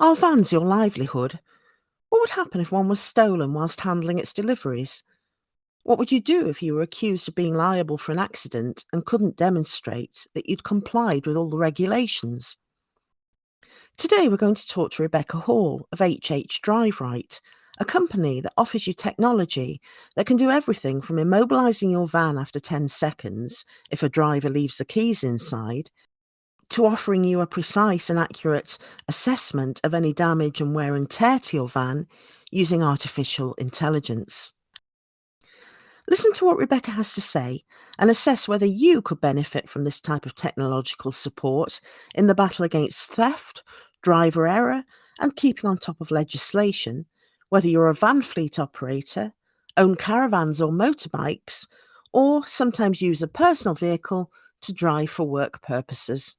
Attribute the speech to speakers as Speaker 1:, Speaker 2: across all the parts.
Speaker 1: Are vans your livelihood? What would happen if one was stolen whilst handling its deliveries? What would you do if you were accused of being liable for an accident and couldn't demonstrate that you'd complied with all the regulations? Today, we're going to talk to Rebecca Hall of HH DriveRight, a company that offers you technology that can do everything from immobilising your van after 10 seconds if a driver leaves the keys inside, to offering you a precise and accurate assessment of any damage and wear and tear to your van using artificial intelligence. Listen to what Rebecca has to say and assess whether you could benefit from this type of technological support in the battle against theft, driver error, and keeping on top of legislation, whether you're a van fleet operator, own caravans or motorbikes, or sometimes use a personal vehicle to drive for work purposes.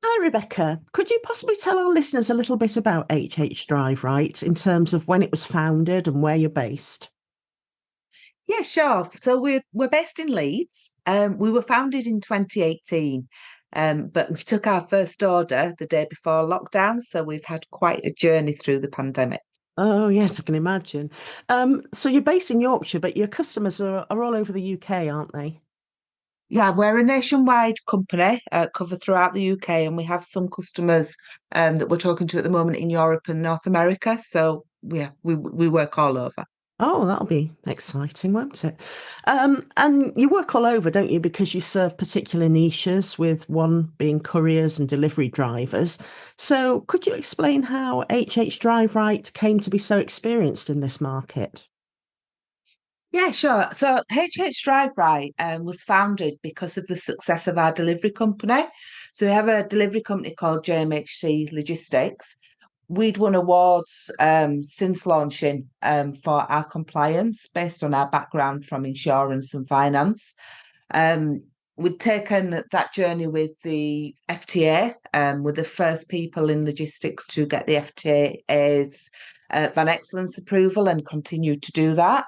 Speaker 1: Hi, Rebecca. Could you possibly tell our listeners a little bit about HH DriveRight in terms of when it was founded and where you're based?
Speaker 2: Yeah, sure. So we're based in Leeds. We were founded in 2018, but we took our first order the day before lockdown. So we've had quite a journey through the pandemic.
Speaker 1: Oh, yes, I can imagine. So you're based in Yorkshire, but your customers are all over the UK, aren't they?
Speaker 2: Yeah, we're a nationwide company, cover throughout the UK, and we have some customers that we're talking to at the moment in Europe and North America. So yeah, we work all over.
Speaker 1: Oh, that'll be exciting, won't it? And you work all over, don't you? Because you serve particular niches, with one being couriers and delivery drivers. So could you explain how HH DriveRight came to be so experienced in this market?
Speaker 2: Yeah, sure. So HH Drive Right was founded because of the success of our delivery company. So we have a delivery company called JMHC Logistics. We'd won awards since launching for our compliance based on our background from insurance and finance. We'd taken that journey with the FTA, we're the first people in logistics to get the FTA's Van Excellence approval and continue to do that.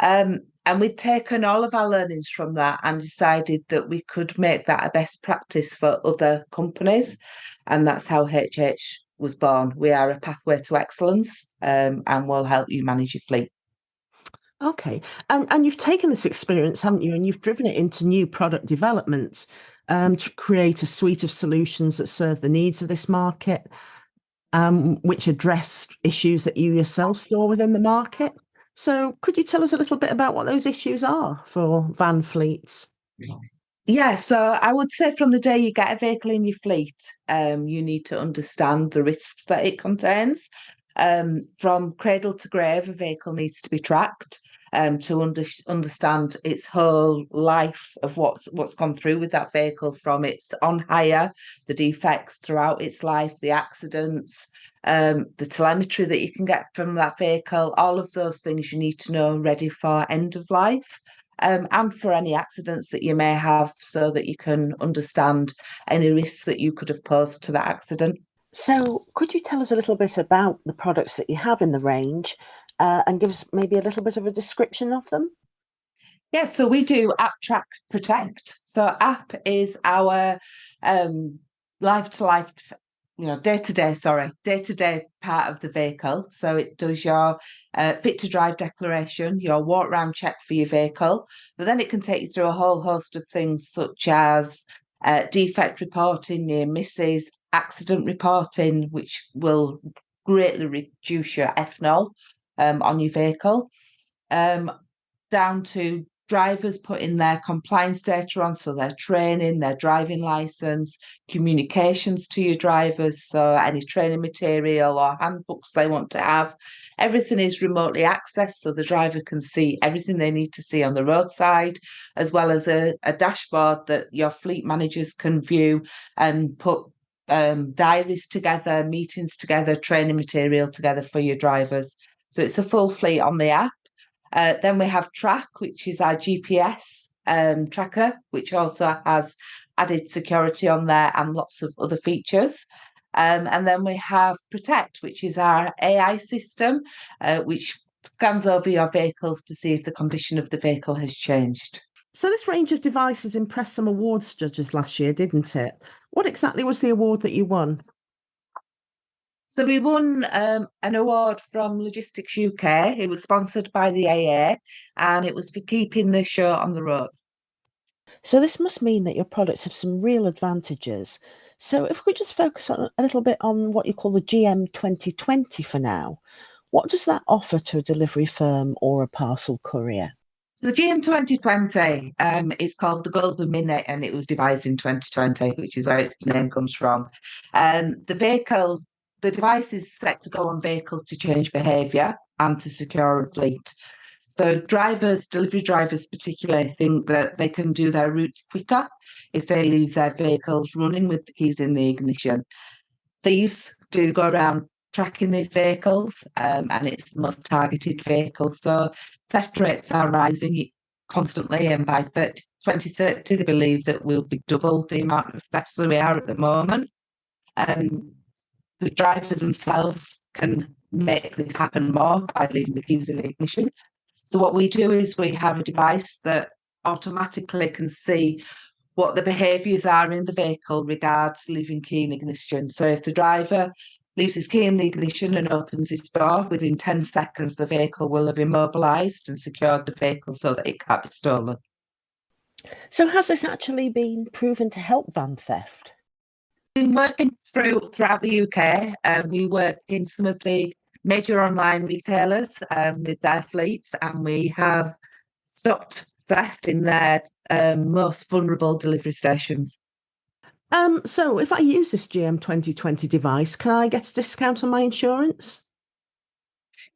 Speaker 2: And we'd taken all of our learnings from that and decided that we could make that a best practice for other companies. And that's how HH was born. We are a pathway to excellence, and we'll help you manage your fleet.
Speaker 1: Okay. And you've taken this experience, haven't you? And you've driven it into new product development, to create a suite of solutions that serve the needs of this market, which address issues that you yourself saw within the market. So could you tell us a little bit about what those issues are for van fleets?
Speaker 2: Yeah, so I would say from the day you get a vehicle in your fleet, you need to understand the risks that it contains. From cradle to grave, a vehicle needs to be tracked to understand its whole life of what's gone through with that vehicle, from its on hire, the defects throughout its life, the accidents, the telemetry that you can get from that vehicle. All of those things you need to know ready for end of life. And for any accidents that you may have, so that you can understand any risks that you could have posed to that accident.
Speaker 1: So could you tell us a little bit about the products that you have in the range, and give us maybe a little bit of a description of them?
Speaker 2: Yeah, so we do App Track Protect. So App is our life to life, day to day part of the vehicle. So it does your fit to drive declaration, your walk round check for your vehicle, but then it can take you through a whole host of things such as defect reporting, near misses, accident reporting, which will greatly reduce your FNOL on your vehicle. Down to drivers putting their compliance data on, so their training, their driving license, communications to your drivers, so any training material or handbooks they want to have. Everything is remotely accessed, so the driver can see everything they need to see on the roadside, as well as a dashboard that your fleet managers can view and put diaries together, meetings together, training material together for your drivers. So it's a full fleet on the app. Then we have Track, which is our GPS tracker, which also has added security on there and lots of other features. And then we have Protect, which is our AI system, which scans over your vehicles to see if the condition of the vehicle has changed.
Speaker 1: So this range of devices impressed some awards judges last year, didn't it? What exactly was the award that you won?
Speaker 2: So we won an award from Logistics UK. It was sponsored by the AA, and it was for keeping the show on the road.
Speaker 1: So this must mean that your products have some real advantages. So if we just focus on a little bit on what you call the GM 2020 for now, what does that offer to a delivery firm or a parcel courier?
Speaker 2: So the GM 2020 is called the Golden Minute, and it was devised in 2020, which is where its name comes from. The device is set to go on vehicles to change behaviour and to secure a fleet. So delivery drivers particularly, think that they can do their routes quicker if they leave their vehicles running with the keys in the ignition. Thieves do go around tracking these vehicles, and it's the most targeted vehicles. So theft rates are rising constantly, and by 2030, they believe that we'll be double the amount of thefts that we are at the moment. The drivers themselves can make this happen more by leaving the keys in the ignition. So what we do is we have a device that automatically can see what the behaviours are in the vehicle regards leaving key in ignition. So if the driver leaves his key in the ignition and opens his door, within 10 seconds the vehicle will have immobilised and secured the vehicle so that it can't be stolen.
Speaker 1: So has this actually been proven to help van theft?
Speaker 2: We've been working throughout the UK, and we work in some of the major online retailers with their fleets, and we have stopped theft in their most vulnerable delivery stations.
Speaker 1: So if I use this GM 2020 device, can I get a discount on my insurance?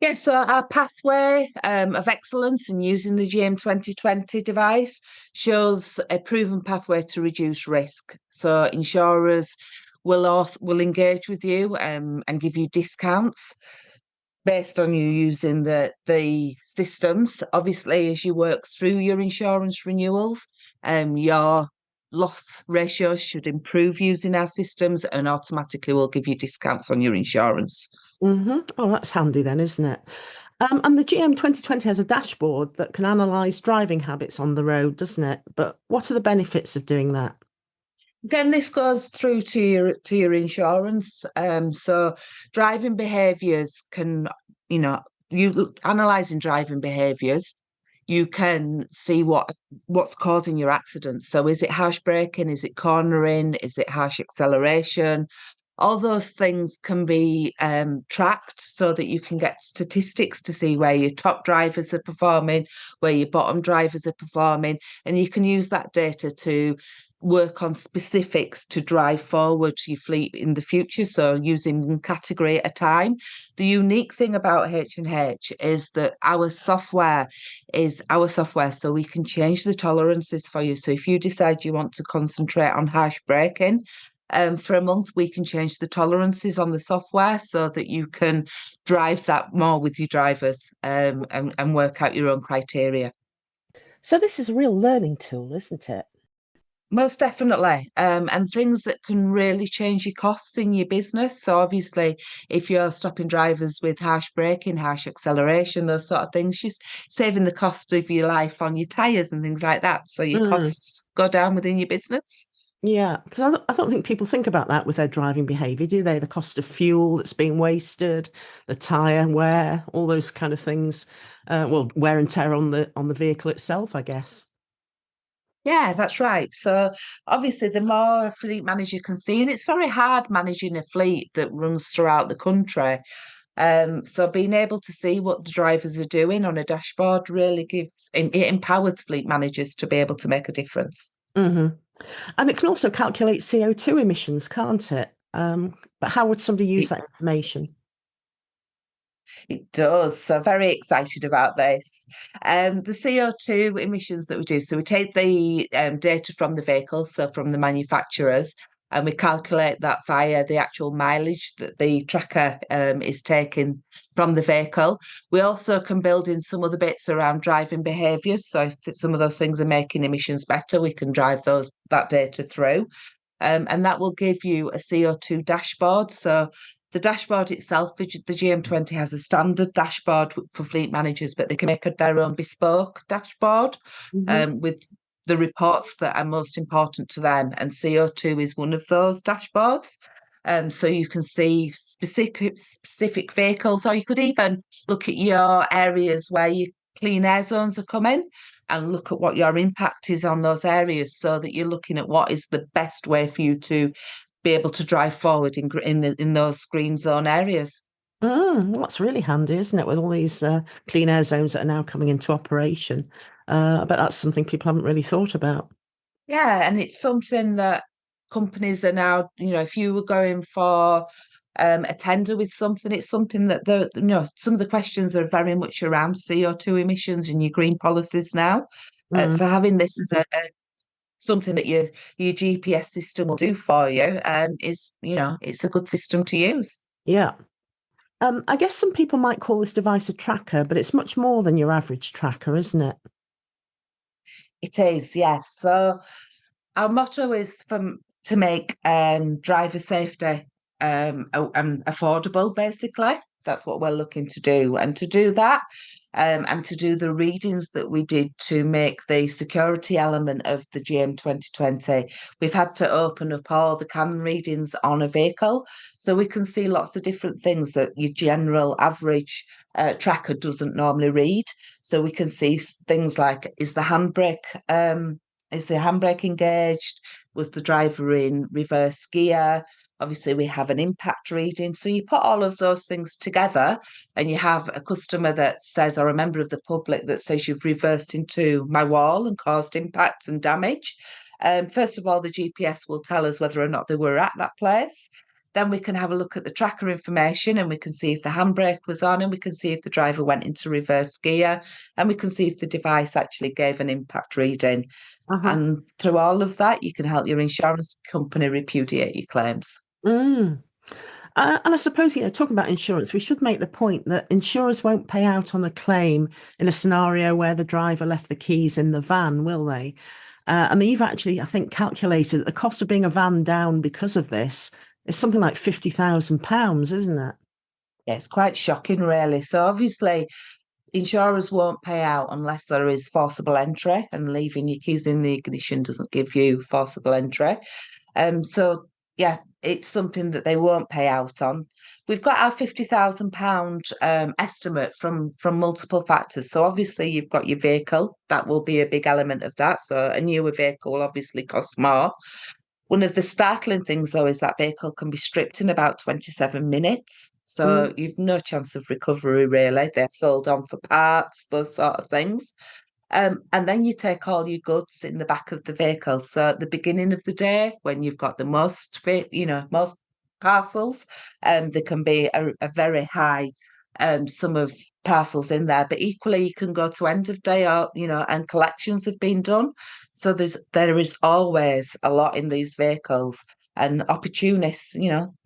Speaker 2: Yes, so our pathway of excellence in using the GM 2020 device shows a proven pathway to reduce risk. So insurers will engage with you and give you discounts based on you using the systems. Obviously, as you work through your insurance renewals, your loss ratios should improve using our systems, and automatically will give you discounts on your insurance.
Speaker 1: Oh, that's handy then, isn't it? And the GM 2020 has a dashboard that can analyse driving habits on the road, doesn't it? But what are the benefits of doing that?
Speaker 2: Again, this goes through to your insurance. So driving behaviours can, you analysing driving behaviours, you can see what's causing your accidents. So is it harsh braking? Is it cornering? Is it harsh acceleration? All those things can be tracked so that you can get statistics to see where your top drivers are performing, where your bottom drivers are performing, and you can use that data to work on specifics to drive forward your fleet in the future. So using one category at a time. The unique thing about H&H is that our software is our software, so we can change the tolerances for you. So if you decide you want to concentrate on harsh braking, for a month, we can change the tolerances on the software so that you can drive that more with your drivers, and work out your own criteria.
Speaker 1: So this is a real learning tool, isn't it?
Speaker 2: Most definitely. And things that can really change your costs in your business. So obviously, if you're stopping drivers with harsh braking, harsh acceleration, those sort of things, you're saving the cost of your life on your tyres and things like that. So your costs go down within your business.
Speaker 1: Yeah, because I don't think people think about that with their driving behaviour, do they? The cost of fuel that's being wasted, the tyre wear, all those kind of things. Well, wear and tear on the vehicle itself, I guess.
Speaker 2: Yeah, that's right. So obviously, the more a fleet manager can see, and it's very hard managing a fleet that runs throughout the country. So being able to see what the drivers are doing on a dashboard really it empowers fleet managers to be able to make a difference.
Speaker 1: And it can also calculate CO2 emissions, can't it? But how would somebody use that information?
Speaker 2: It does. So very excited about this. The CO2 emissions that we do. So we take the data from the vehicle, so from the manufacturers, and we calculate that via the actual mileage that the tracker is taking from the vehicle. We also can build in some other bits around driving behaviours. So if some of those things are making emissions better, we can drive that data through. And that will give you a CO2 dashboard. So the dashboard itself, the GM20 has a standard dashboard for fleet managers, but they can make their own bespoke dashboard with the reports that are most important to them. And CO2 is one of those dashboards. So you can see specific vehicles, or you could even look at your areas where your clean air zones are coming and look at what your impact is on those areas, so that you're looking at what is the best way for you to be able to drive forward in those green zone areas.
Speaker 1: Well, that's really handy, isn't it? With all these clean air zones that are now coming into operation. I bet that's something people haven't really thought about.
Speaker 2: Yeah, and it's something that companies are now, if you were going for a tender with something, it's something that some of the questions are very much around CO2 emissions and your green policies now.
Speaker 1: Mm,
Speaker 2: So having this as a something that your GPS system will do for you, it's a good system to use.
Speaker 1: yeah. I guess some people might call this device a tracker, but it's much more than your average tracker, isn't it?
Speaker 2: It is, yes. So our motto is to make driver safety affordable, basically. That's what we're looking to do. And to do that, and to do the readings that we did to make the security element of the GM 2020, we've had to open up all the CAN readings on a vehicle. So we can see lots of different things that your general average tracker doesn't normally read. So we can see things like, is the handbrake engaged? Was the driver in reverse gear? Obviously, we have an impact reading. So you put all of those things together, and you have a customer that says, or a member of the public that says, you've reversed into my wall and caused impact and damage. First of all, the GPS will tell us whether or not they were at that place. Then we can have a look at the tracker information, and we can see if the handbrake was on, and we can see if the driver went into reverse gear, and we can see if the device actually gave an impact reading.
Speaker 1: Uh-huh.
Speaker 2: And through all of that, you can help your insurance company repudiate your claims.
Speaker 1: Mm. And I suppose, talking about insurance, we should make the point that insurers won't pay out on a claim in a scenario where the driver left the keys in the van, will they? I mean, you've actually, I think, calculated that the cost of being a van down because of this is something like £50,000, isn't it?
Speaker 2: Yeah, it's quite shocking, really. So obviously, insurers won't pay out unless there is forcible entry, and leaving your keys in the ignition doesn't give you forcible entry. So yeah, it's something that they won't pay out on. We've got our £50,000 estimate from multiple factors. So obviously you've got your vehicle, that will be a big element of that. So a newer vehicle will obviously cost more. One of the startling things, though, is that vehicle can be stripped in about 27 minutes.
Speaker 1: Mm.
Speaker 2: So you've no chance of recovery, really. They're sold on for parts, those sort of things. And then you take all your goods in the back of the vehicle. So at the beginning of the day, when you've got the most parcels, there can be a very high sum of parcels in there. But equally, you can go to end of day, or and collections have been done. So there is always a lot in these vehicles, and opportunists.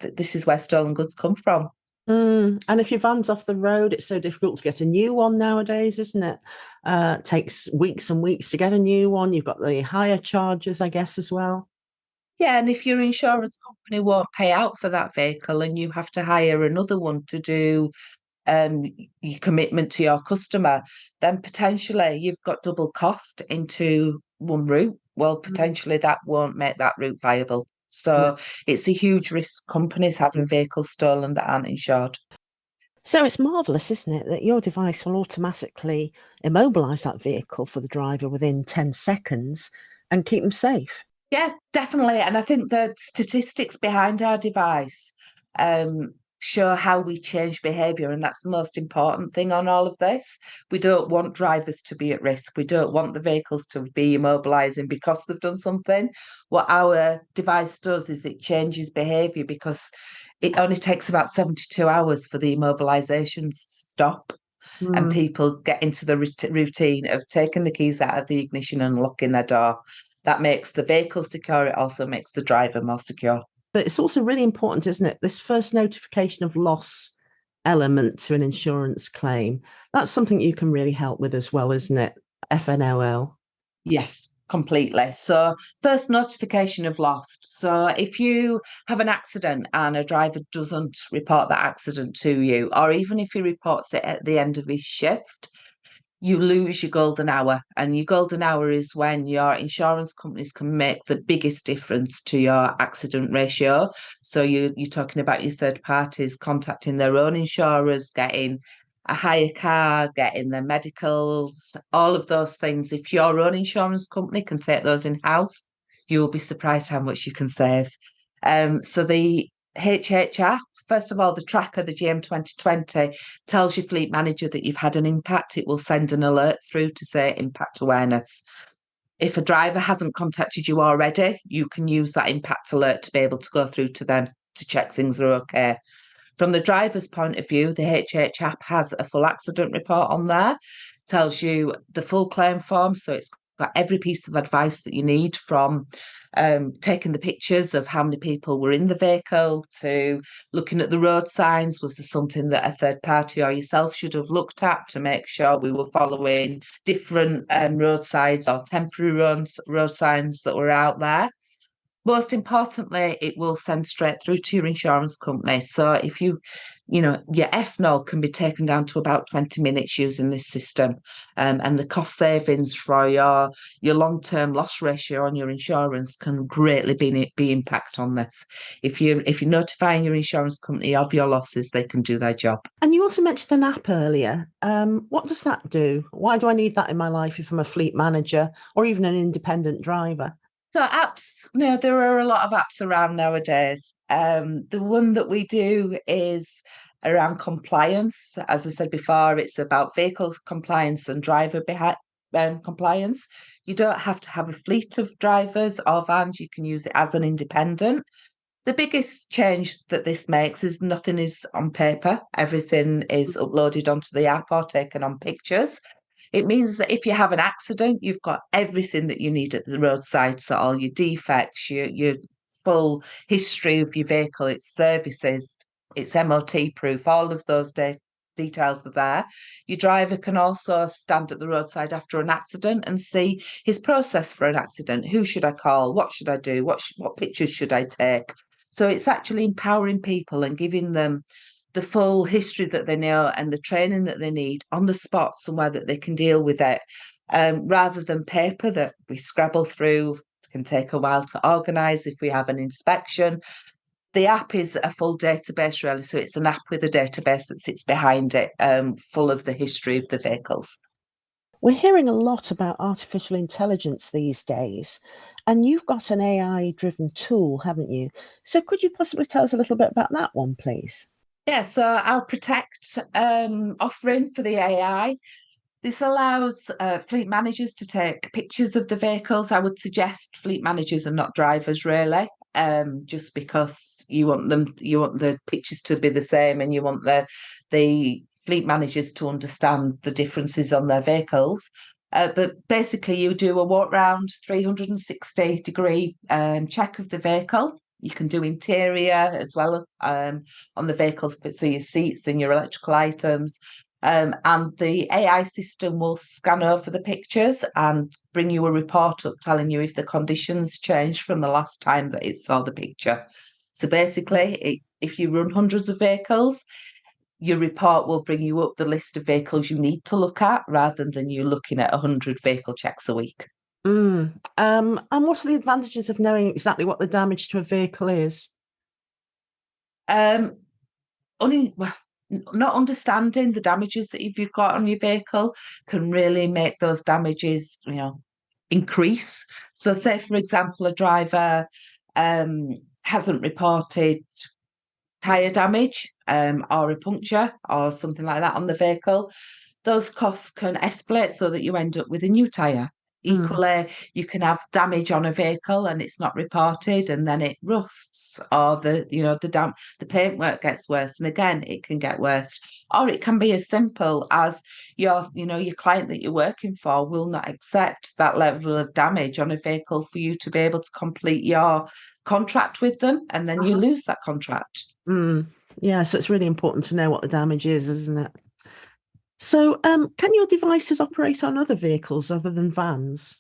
Speaker 2: This is where stolen goods come from.
Speaker 1: And if your van's off the road, it's so difficult to get a new one nowadays, isn't it? It takes weeks and weeks to get a new one. You've got the hire charges, I guess, as well.
Speaker 2: Yeah, and if your insurance company won't pay out for that vehicle, and you have to hire another one to do um, your commitment to your customer, then potentially you've got double cost into one route. Well,
Speaker 1: Mm.
Speaker 2: potentially that won't make that route viable.
Speaker 1: No.
Speaker 2: So it's a huge risk, companies having vehicles stolen that aren't insured.
Speaker 1: So it's marvelous, isn't it, that your device will automatically immobilize that vehicle for the driver within 10 seconds and keep them safe.
Speaker 2: Yeah, definitely. And I think the statistics behind our device um, show how we change behaviour. And that's the most important thing on all of this. We don't want drivers to be at risk. We don't want the vehicles to be immobilising because they've done something. What our device does is it changes behaviour, because it only takes about 72 hours for the immobilisations to stop. And
Speaker 1: Mm.
Speaker 2: people get into the routine of taking the keys out of the ignition and locking their door. That makes the vehicle secure. It also makes the driver more secure.
Speaker 1: But it's also really important, isn't it? This first notification of loss element to an insurance claim. That's something you can really help with as well, isn't it? FNOL.
Speaker 2: Yes, completely. So, first notification of lost. So, if you have an accident and a driver doesn't report that accident to you, or even if he reports it at the end of his shift, you lose your golden hour. And your golden hour is when your insurance companies can make the biggest difference to your accident ratio. So you're talking about your third parties contacting their own insurers, getting a hire car, getting their medicals, all of those things. If your own insurance company can take those in-house, you'll be surprised how much you can save. So the HHR, first of all, the tracker, the GM 2020, tells your fleet manager that you've had an impact. It will send an alert through to say impact awareness. If a driver hasn't contacted you already, you can use that impact alert to be able to go through to them to check things are okay. From the driver's point of view, the HH app has a full accident report on there, tells you the full claim form. So it's got every piece of advice that you need, from taking the pictures of how many people were in the vehicle to looking at the road signs. Was there something that a third party or yourself should have looked at to make sure we were following different road signs or temporary road signs that were out there? Most importantly, it will send straight through to your insurance company. So if your FNOL can be taken down to about 20 minutes using this system. And the cost savings for your long-term loss ratio on your insurance can greatly be impact on this. If you're notifying your insurance company of your losses, they can do their job.
Speaker 1: And you also mentioned an app earlier. What does that do? Why do I need that in my life if I'm a fleet manager or even an independent driver?
Speaker 2: So apps, there are a lot of apps around nowadays. The one that we do is around compliance. As I said before, it's about vehicles compliance and driver compliance. You don't have to have a fleet of drivers or vans. You can use it as an independent. The biggest change that this makes is nothing is on paper. Everything is uploaded onto the app or taken on pictures. It means that if you have an accident, you've got everything that you need at the roadside. So all your defects, your full history of your vehicle, its services, its MOT proof, all of those details are there. Your driver can also stand at the roadside after an accident and see his process for an accident. Who should I call? What should I do? What pictures should I take? So it's actually empowering people and giving them the full history that they know and the training that they need on the spot, somewhere that they can deal with it, rather than paper that we scrabble through. It can take a while to organise if we have an inspection. The app is a full database, really. So it's an app with a database that sits behind it, full of the history of the vehicles.
Speaker 1: We're hearing a lot about artificial intelligence these days, and you've got an AI-driven tool, haven't you? So could you possibly tell us a little bit about that one, please?
Speaker 2: Yeah, so our Protect offering for the AI, this allows fleet managers to take pictures of the vehicles. I would suggest fleet managers and not drivers, really, just because you want the pictures to be the same, and you want the fleet managers to understand the differences on their vehicles. But basically, you do a walk round 360-degree check of the vehicle. You can do interior as well on the vehicles, so your seats and your electrical items. And the AI system will scan over the pictures and bring you a report up telling you if the conditions changed from the last time that it saw the picture. So basically, if you run hundreds of vehicles, your report will bring you up the list of vehicles you need to look at, rather than you looking at 100 vehicle checks a week.
Speaker 1: And what are the advantages of knowing exactly what the damage to a vehicle is?
Speaker 2: Not understanding the damages that you've got on your vehicle can really make those damages, increase. So say, for example, a driver hasn't reported tyre damage or a puncture or something like that on the vehicle. Those costs can escalate so that you end up with a new tyre. Equally, you can have damage on a vehicle and it's not reported, and then it rusts, or the paintwork gets worse, and again it can get worse. Or it can be as simple as your client that you're working for will not accept that level of damage on a vehicle for you to be able to complete your contract with them, and then you lose that contract.
Speaker 1: Yeah, so it's really important to know what the damage is, isn't it? So, can your devices operate on other vehicles other than vans?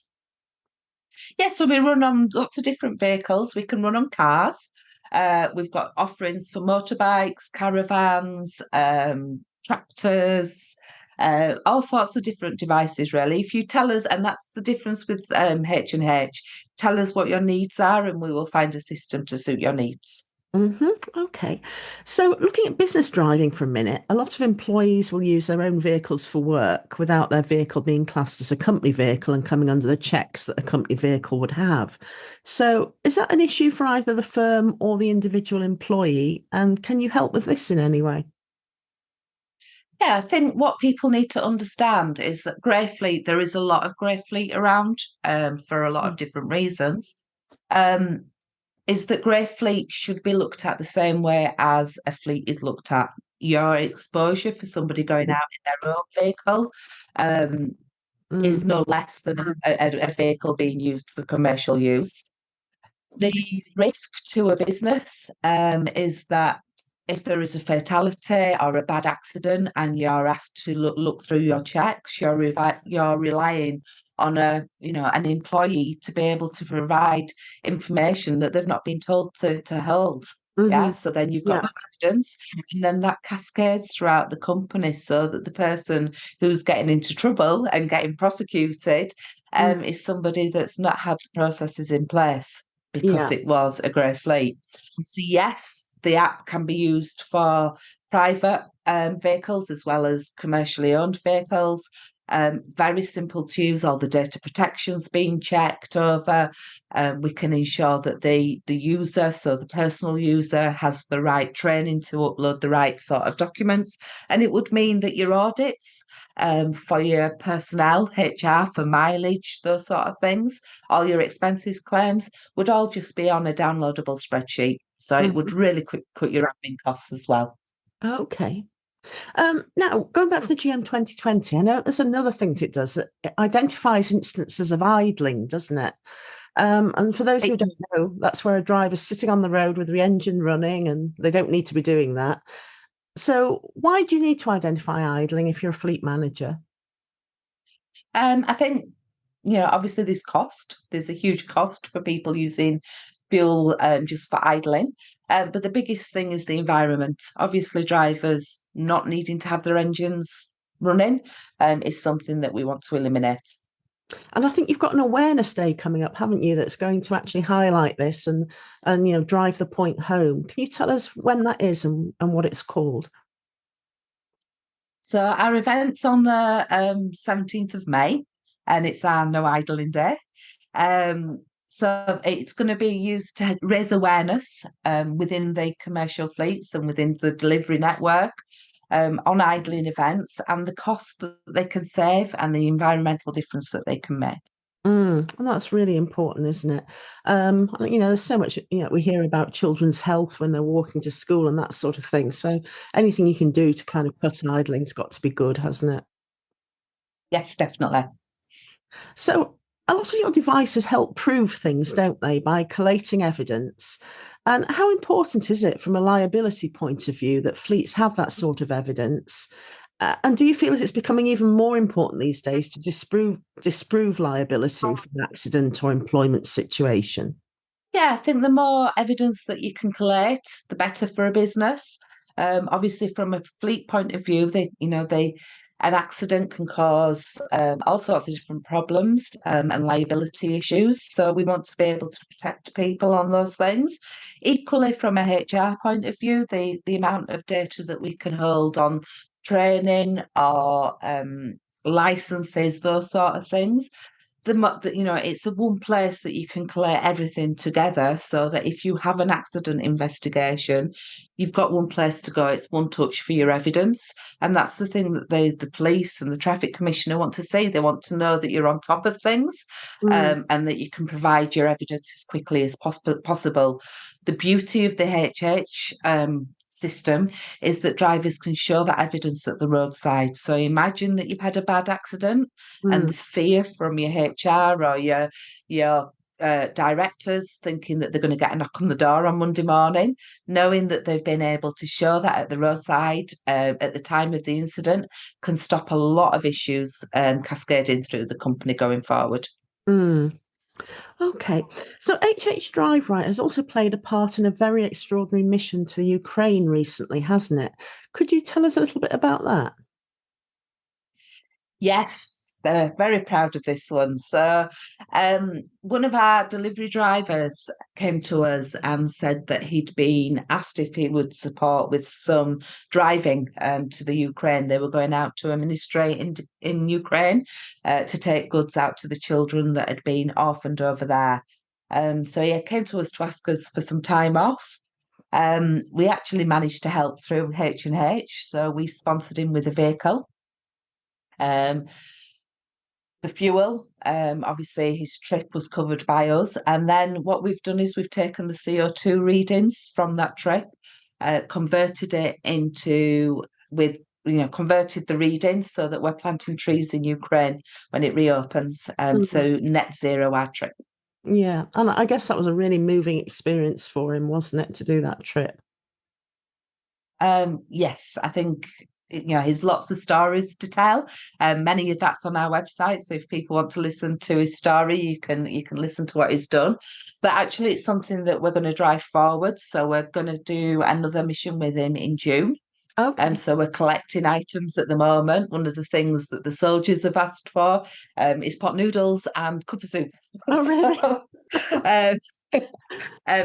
Speaker 2: Yeah, so we run on lots of different vehicles. We can run on cars. We've got offerings for motorbikes, caravans, tractors, all sorts of different devices, really. If you tell us, and that's the difference with H&H, tell us what your needs are and we will find a system to suit your needs.
Speaker 1: Okay. So, looking at business driving for a minute, a lot of employees will use their own vehicles for work without their vehicle being classed as a company vehicle and coming under the checks that a company vehicle would have. So, is that an issue for either the firm or the individual employee? And can you help with this in any way?
Speaker 2: Yeah, I think what people need to understand is that grey fleet, there is a lot of grey fleet around for a lot of different reasons. Um, is that grey fleet should be looked at the same way as a fleet is looked at. Your exposure for somebody going out in their own vehicle is
Speaker 1: Mm,
Speaker 2: no less than a vehicle being used for commercial use. The risk to a business is that if there is a fatality or a bad accident and you're asked to look through your checks, you're relying on an employee to be able to provide information that they've not been told to hold. Yeah,
Speaker 1: mhm.
Speaker 2: so then you've got
Speaker 1: Yeah.
Speaker 2: no evidence, and then that cascades throughout the company so that the person who's getting into trouble and getting prosecuted
Speaker 1: Mm,
Speaker 2: is somebody that's not had the processes in place because
Speaker 1: yeah.
Speaker 2: it was a grey fleet. So yes, the app can be used for private vehicles as well as commercially owned vehicles. Very simple to use. All the data protection's being checked over. We can ensure that the user, so the personal user, has the right training to upload the right sort of documents. And it would mean that your audits for your personnel, HR, for mileage, those sort of things, all your expenses claims would all just be on a downloadable spreadsheet. So it would
Speaker 1: Mhm.
Speaker 2: really cut your admin costs as well.
Speaker 1: Okay. Now, going back to the GM 2020, I know there's another thing that it does that it identifies instances of idling, doesn't it? And for those who don't know, that's where a driver's sitting on the road with the engine running and they don't need to be doing that. So, why do you need to identify idling if you're a fleet manager?
Speaker 2: I think, obviously there's cost. There's a huge cost for people using fuel just for idling. But the biggest thing is the environment. Obviously, drivers not needing to have their engines running is something that we want to eliminate.
Speaker 1: And I think you've got an awareness day coming up, haven't you, that's going to actually highlight this and drive the point home. Can you tell us when that is and what it's called?
Speaker 2: So our event's on the 17th of May, and it's our No Idling Day. So it's going to be used to raise awareness within the commercial fleets and within the delivery network on idling events and the cost that they can save and the environmental difference that they can make.
Speaker 1: And that's really important, isn't it? There's so much, we hear about children's health when they're walking to school and that sort of thing. So anything you can do to kind of cut idling's got to be good, hasn't it?
Speaker 2: Yes, definitely.
Speaker 1: So a lot of your devices help prove things, don't they, by collating evidence? And how important is it from a liability point of view that fleets have that sort of evidence? And do you feel that it's becoming even more important these days to disprove liability for an accident or employment situation?
Speaker 2: Yeah, I think the more evidence that you can collate, the better for a business. Obviously, from a fleet point of view, an accident can cause all sorts of different problems and liability issues. So we want to be able to protect people on those things. Equally, from a HR point of view, the amount of data that we can hold on training or licenses, those sort of things, it's a one place that you can collate everything together so that if you have an accident investigation, you've got one place to go. It's one touch for your evidence. And that's the thing that the police and the traffic commissioner want to see. They want to know that you're on top of things
Speaker 1: Mm,
Speaker 2: and that you can provide your evidence as quickly as possible. The beauty of the HH system is that drivers can show that evidence at the roadside. So imagine that you've had a bad accident and
Speaker 1: mm,
Speaker 2: the fear from your HR or your directors thinking that they're going to get a knock on the door on Monday morning, knowing that they've been able to show that at the roadside at the time of the incident can stop a lot of issues cascading through the company going forward.
Speaker 1: mm. Okay. So HH Drive Right has also played a part in a very extraordinary mission to the Ukraine recently, hasn't it? Could you tell us a little bit about that?
Speaker 2: Yes, they're very proud of this one. So, one of our delivery drivers came to us and said that he'd been asked if he would support with some driving to the Ukraine. They were going out to a ministry in Ukraine to take goods out to the children that had been orphaned over there. So he came to us to ask us for some time off. We actually managed to help through H&H, so we sponsored him with a vehicle. Um, the fuel, obviously his trip was covered by us. And then what we've done is we've taken the CO2 readings from that trip, converted it into converted the readings so that we're planting trees in Ukraine when it reopens, so net zero our trip.
Speaker 1: Yeah, and I guess that was a really moving experience for him, wasn't it, to do that trip?
Speaker 2: Yes, I think he's lots of stories to tell. Many of that's on our website. So if people want to listen to his story, you can listen to what he's done. But actually, it's something that we're going to drive forward. So we're going to do another mission with him in June.
Speaker 1: Okay.
Speaker 2: So we're collecting items at the moment. One of the things that the soldiers have asked for is pot noodles and cup of soup.
Speaker 1: Oh, really?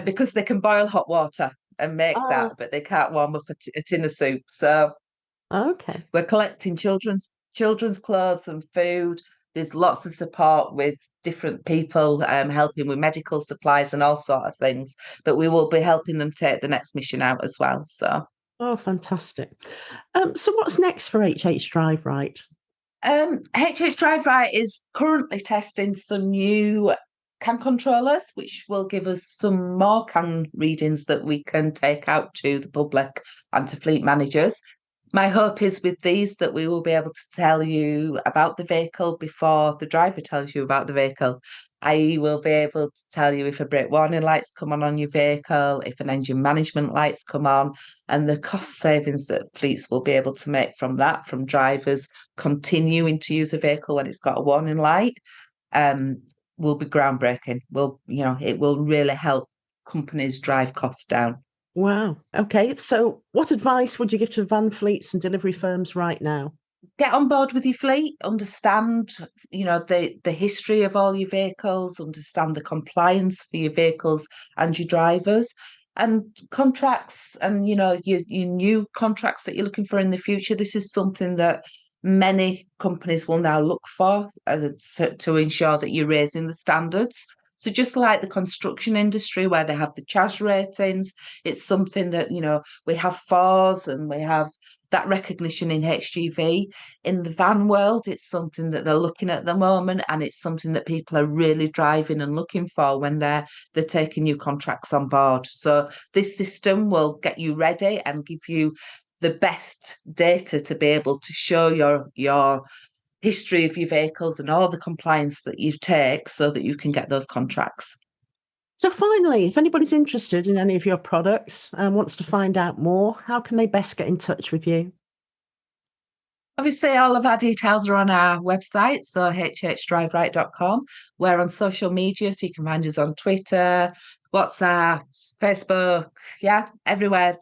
Speaker 2: Because they can boil hot water and make that, but they can't warm up a tin of soup. So
Speaker 1: okay.
Speaker 2: we're collecting children's clothes and food. There's lots of support with different people helping with medical supplies and all sort of things. But we will be helping them take the next mission out as well. So.
Speaker 1: Oh, fantastic. So what's next for HH Drive Right?
Speaker 2: HH Drive Right is currently testing some new CAN controllers, which will give us some more CAN readings that we can take out to the public and to fleet managers. My hope is with these that we will be able to tell you about the vehicle before the driver tells you about the vehicle. I will be able to tell you if a brake warning lights come on your vehicle, if an engine management lights come on, and the cost savings that fleets will be able to make from that, from drivers continuing to use a vehicle when it's got a warning light, will be groundbreaking. It will really help companies drive costs down.
Speaker 1: Wow. Okay. So what advice would you give to van fleets and delivery firms right now?
Speaker 2: Get on board with your fleet, understand, the history of all your vehicles, understand the compliance for your vehicles and your drivers, and contracts, and your new contracts that you're looking for in the future. This is something that many companies will now look for to ensure that you're raising the standards. So just like the construction industry where they have the CHAS ratings, it's something that, we have FORS and we have that recognition in HGV. In the van world, it's something that they're looking at the moment, and it's something that people are really driving and looking for when they're taking new contracts on board. So this system will get you ready and give you the best data to be able to show your history of your vehicles and all the compliance that you take so that you can get those contracts.
Speaker 1: So finally, if anybody's interested in any of your products and wants to find out more, how can they best get in touch with you?
Speaker 2: Obviously, all of our details are on our website, so hhdriveright.com. We're on social media, so you can find us on Twitter, WhatsApp, Facebook, everywhere.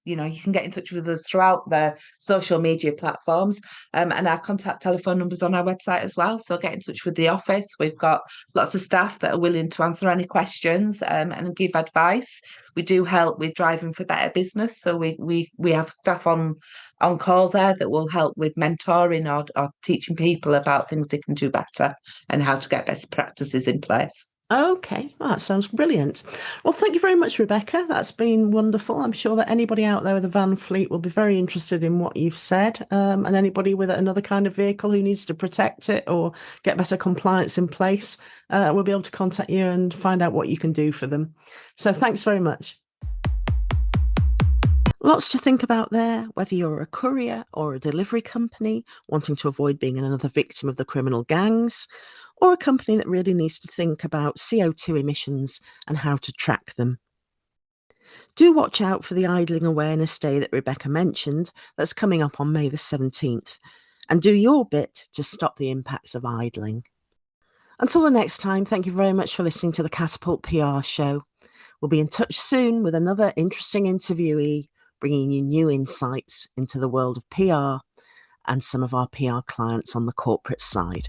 Speaker 2: You can get in touch with us throughout the social media platforms, and our contact telephone numbers on our website as well. So get in touch with the office. We've got lots of staff that are willing to answer any questions and give advice. We do help with driving for better business. So we have staff on call there that will help with mentoring or teaching people about things they can do better and how to get best practices in place.
Speaker 1: Okay, well, that sounds brilliant. Well, thank you very much, Rebecca. That's been wonderful. I'm sure that anybody out there with a van fleet will be very interested in what you've said. And anybody with another kind of vehicle who needs to protect it or get better compliance in place will be able to contact you and find out what you can do for them. So thanks very much. Lots to think about there, whether you're a courier or a delivery company wanting to avoid being another victim of the criminal gangs, or a company that really needs to think about CO2 emissions and how to track them. Do watch out for the Idling Awareness Day that Rebecca mentioned that's coming up on May the 17th, and do your bit to stop the impacts of idling. Until the next time, thank you very much for listening to the Catapult PR show. We'll be in touch soon with another interesting interviewee, bringing you new insights into the world of PR and some of our PR clients on the corporate side.